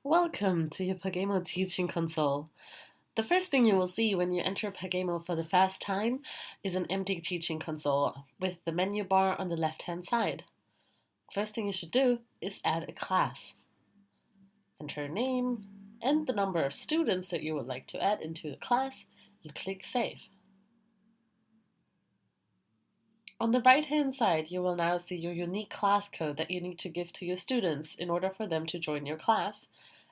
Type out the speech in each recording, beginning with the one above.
Welcome to your PaGamO teaching console. The first thing you will see when you enter PaGamO for the first time is an empty teaching console with the menu bar on the left-hand side. First thing you should do is add a class. Enter a name and the number of students that you would like to add into the class and click Save. On the right-hand side, you will now see your unique class code that you need to give to your students in order for them to join your class,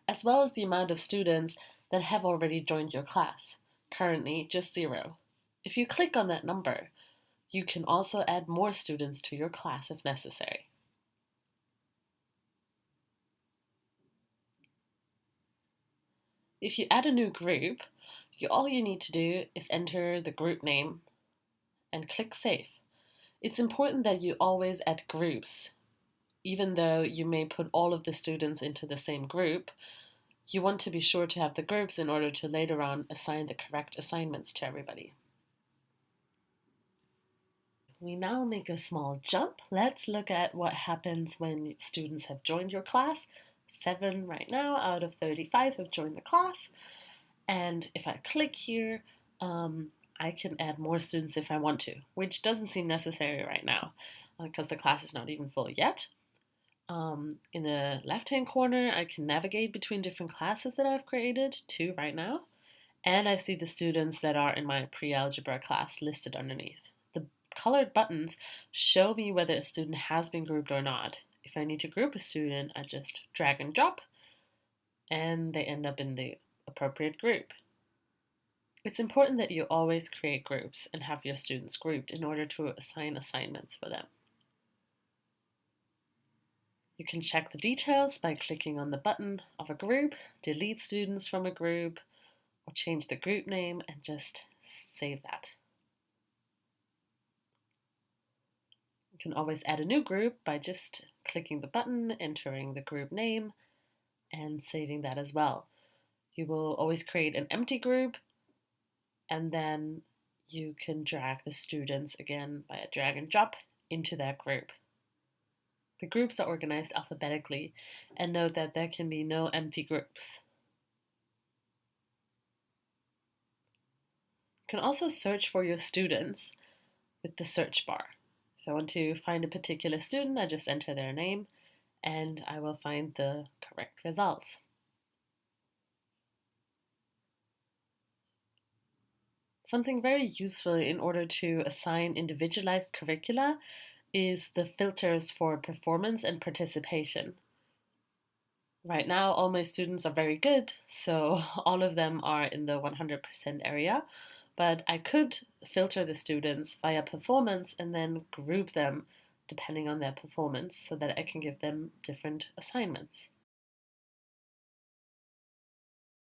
as well as the amount of students that have already joined your class, currently just 0. If you click on that number, you can also add more students to your class if necessary. If you add a new group, all you need to do is enter the group name and click Save. It's important that you always add groups. Even though you may put all of the students into the same group, you want to be sure to have the groups in order to later on assign the correct assignments to everybody. We now make a small jump. Let's look at what happens when students have joined your class. 7 right now out of 35 have joined the class. And if I click here, I can add more students if I want to, which doesn't seem necessary right now because the class is not even full yet. In the left-hand corner, I can navigate between different classes that I've created, 2 right now, and I see the students that are in my pre-algebra class listed underneath. The colored buttons show me whether a student has been grouped or not. If I need to group a student, I just drag and drop, and they end up in the appropriate group. It's important that you always create groups and have your students grouped in order to assign assignments for them. You can check the details by clicking on the button of a group, delete students from a group, or change the group name and just save that. You can always add a new group by just clicking the button, entering the group name, and saving that as well. You will always create an empty group, and then you can drag the students again by a drag and drop into that group. The groups are organized alphabetically, and note that there can be no empty groups. You can also search for your students with the search bar. If I want to find a particular student, I just enter their name and I will find the correct results. Something very useful in order to assign individualized curricula is the filters for performance and participation. Right now, all my students are very good, so all of them are in the 100% area, but I could filter the students via performance and then group them depending on their performance so that I can give them different assignments.